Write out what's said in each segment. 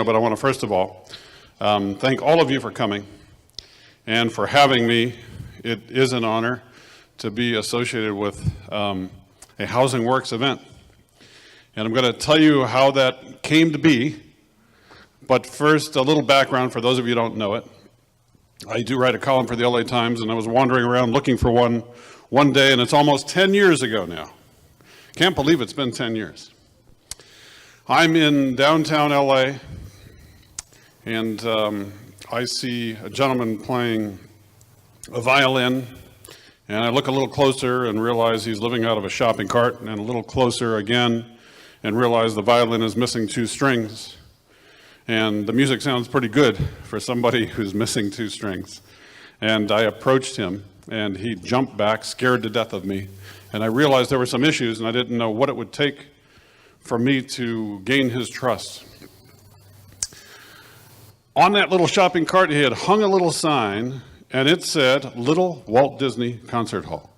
But I want to first of all thank all of you for coming and for having me. It is an honor to be associated with a Housing Works event. And I'm going to tell you how that came to be. But first, a little background for those of you who don't know it. I do write a column for the LA Times, and I was wandering around looking for one day, and it's almost 10 years ago now. Can't believe it's been 10 years. I'm in downtown LA, and I see a gentleman playing a violin, and I look a little closer and realize he's living out of a shopping cart, and a little closer again and realize the violin is missing 2 strings. And the music sounds pretty good for somebody who's missing 2 strings. And I approached him, and he jumped back, scared to death of me. And I realized there were some issues, and I didn't know what it would take for me to gain his trust. On that little shopping cart, he had hung a little sign, and it said, Little Walt Disney Concert Hall.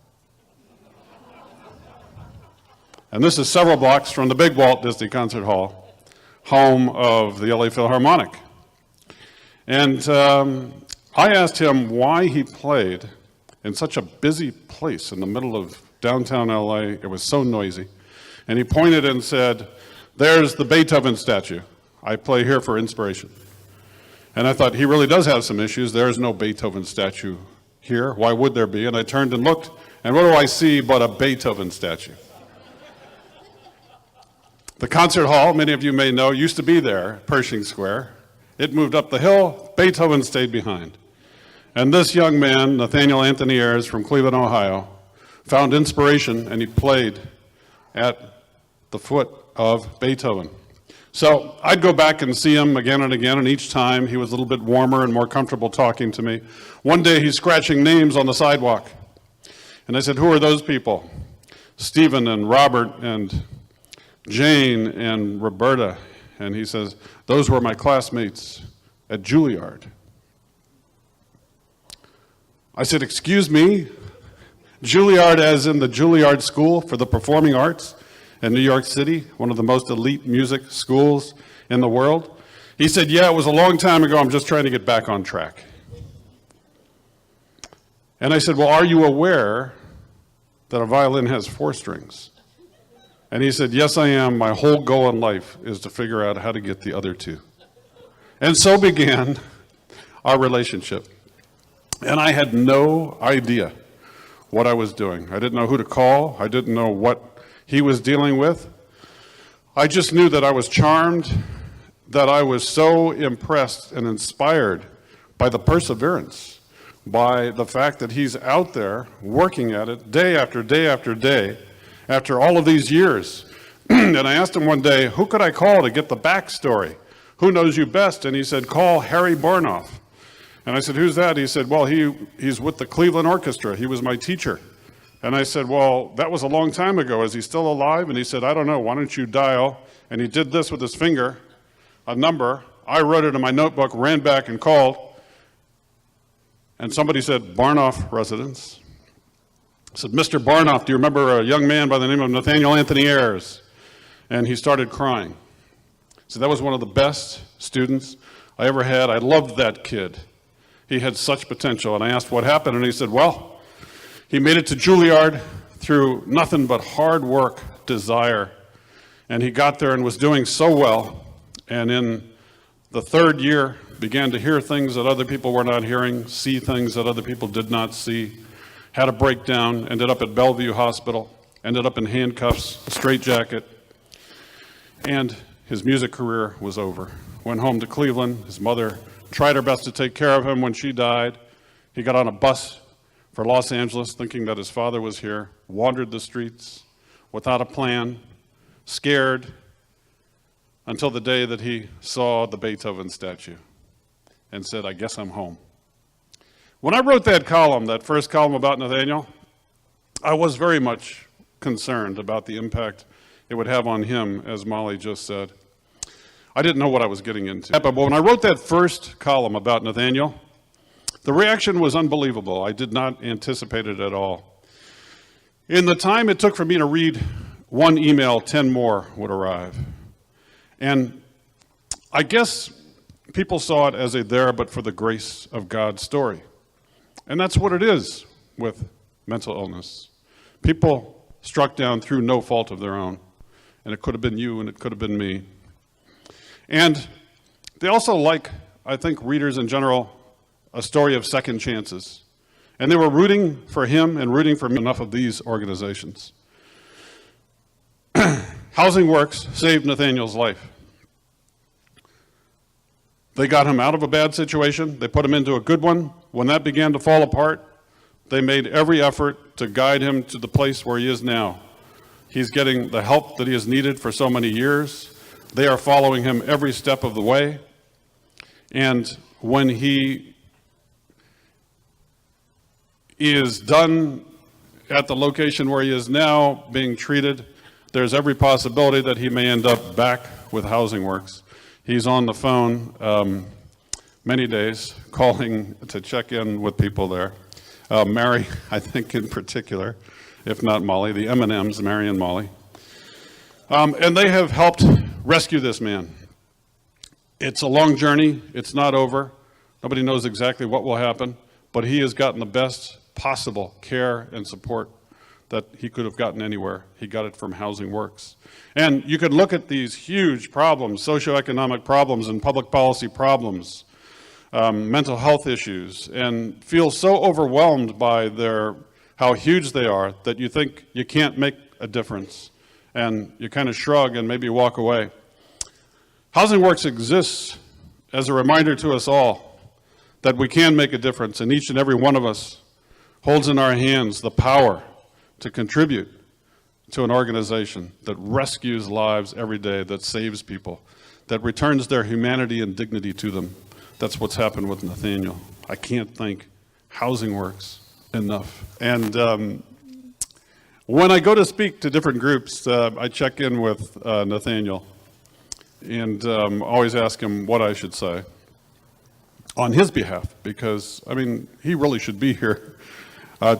And this is several blocks from the big Walt Disney Concert Hall, home of the LA Philharmonic. And I asked him why he played in such a busy place in the middle of downtown LA. It was so noisy. And he pointed and said, there's the Beethoven statue. I play here for inspiration. And I thought, he really does have some issues. There's no Beethoven statue here. Why would there be? And I turned and looked, and what do I see but a Beethoven statue? The concert hall, many of you may know, used to be there, Pershing Square. It moved up the hill. Beethoven stayed behind. And this young man, Nathaniel Anthony Ayers from Cleveland, Ohio, found inspiration, and he played at the foot of Beethoven. So I'd go back and see him again and again, and each time he was a little bit warmer and more comfortable talking to me. One day he's scratching names on the sidewalk. And I said, who are those people? Stephen and Robert and Jane and Roberta. And he says, those were my classmates at Juilliard. I said, excuse me? Juilliard as in the Juilliard School for the Performing Arts in New York City, one of the most elite music schools in the world? He said, yeah, it was a long time ago. I'm just trying to get back on track. And I said, well, are you aware that a violin has 4 strings? And he said, yes, I am. My whole goal in life is to figure out how to get the other 2. And so began our relationship. And I had no idea what I was doing. I didn't know who to call. I didn't know what he was dealing with. I just knew that I was charmed, that I was so impressed and inspired by the perseverance, by the fact that he's out there working at it day after day after day, after all of these years. And I asked him one day, who could I call to get the backstory? Who knows you best? And he said, call Harry Barnoff. And I said, who's that? He said, well, he's with the Cleveland Orchestra. He was my teacher. And I said, well, that was a long time ago. Is he still alive? And he said, I don't know. Why don't you dial? And he did this with his finger, a number. I wrote it in my notebook, ran back and called. And somebody said, Barnoff residence. I said, Mr. Barnoff, do you remember a young man by the name of Nathaniel Anthony Ayers? And he started crying. So that was one of the best students I ever had. I loved that kid. He had such potential. And I asked what happened, and he said, well, he made it to Juilliard through nothing but hard work, desire. And he got there and was doing so well. And in the 3rd year, began to hear things that other people were not hearing, see things that other people did not see. Had a breakdown, ended up at Bellevue Hospital, ended up in handcuffs, a straitjacket, and his music career was over. Went home to Cleveland. His mother tried her best to take care of him. When she died, he got on a bus for Los Angeles thinking that his father was here, wandered the streets without a plan, scared, until the day that he saw the Beethoven statue and said, I guess I'm home. When I wrote that column, that first column about Nathaniel, I was very much concerned about the impact it would have on him, as Molly just said. I didn't know what I was getting into. But when I wrote that first column about Nathaniel, the reaction was unbelievable. I did not anticipate it at all. In the time it took for me to read one email, 10 more would arrive. And I guess people saw it as a there but for the grace of God story. And that's what it is with mental illness. People struck down through no fault of their own. And it could have been you and it could have been me. And they also like, I think, readers in general, a story of second chances. And they were rooting for him and rooting for enough of these organizations. Housing Works saved Nathaniel's life. They got him out of a bad situation. They put him into a good one. When that began to fall apart, they made every effort to guide him to the place where he is now. He's getting the help that he has needed for so many years. They are following him every step of the way. And when he is done at the location where he is now being treated, there's every possibility that he may end up back with Housing Works. He's on the phone many days, calling to check in with people there. Mary, I think in particular, if not Molly, the M&Ms, Mary and Molly. And they have helped rescue this man. It's a long journey. It's not over. Nobody knows exactly what will happen, but he has gotten the best possible care and support that he could have gotten anywhere. He got it from Housing Works. And you could look at these huge problems, socioeconomic problems and public policy problems, mental health issues, and feel so overwhelmed by how huge they are that you think you can't make a difference. And you kind of shrug and maybe walk away. Housing Works exists as a reminder to us all that we can make a difference, and each and every one of us holds in our hands the power to contribute to an organization that rescues lives every day, that saves people, that returns their humanity and dignity to them. That's what's happened with Nathaniel. I can't thank Housing Works enough. And when I go to speak to different groups, I check in with Nathaniel and always ask him what I should say on his behalf, because, I mean, he really should be here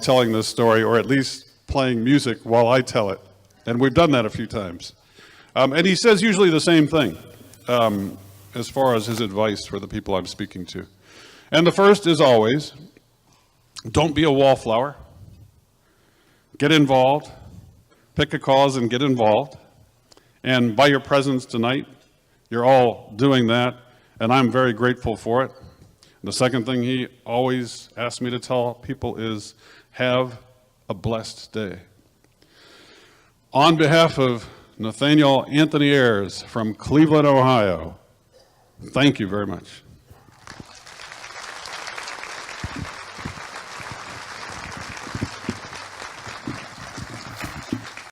telling this story, or at least playing music while I tell it. And we've done that a few times. And he says usually the same thing as far as his advice for the people I'm speaking to. And the first is always, don't be a wallflower. Get involved. Pick a cause and get involved. And by your presence tonight, you're all doing that, and I'm very grateful for it. The second thing he always asks me to tell people is, have a blessed day. On behalf of Nathaniel Anthony Ayers from Cleveland, Ohio, thank you very much.